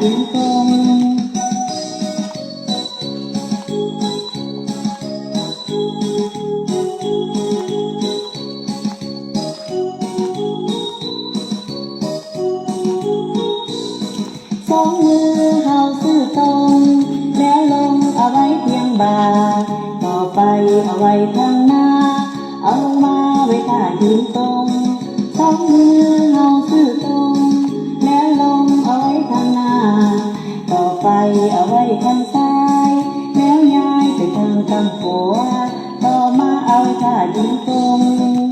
ยืนตรงสองมือเฮาซื่อตรงแล้วลงเอาไว้เพียงบ่าต่อไปเอาไว้ข้างหน้าเอาลงมาไว้ท่ายืนตรงสองมือเฮาซื่อตรงแล้วลงเอาไว้ข้างหน้าต่อไปเอาไว้ข้างซ้ายแล้วย้ายไปทางข้างขวาต่อมาเอาไว้ท่ายืนตรง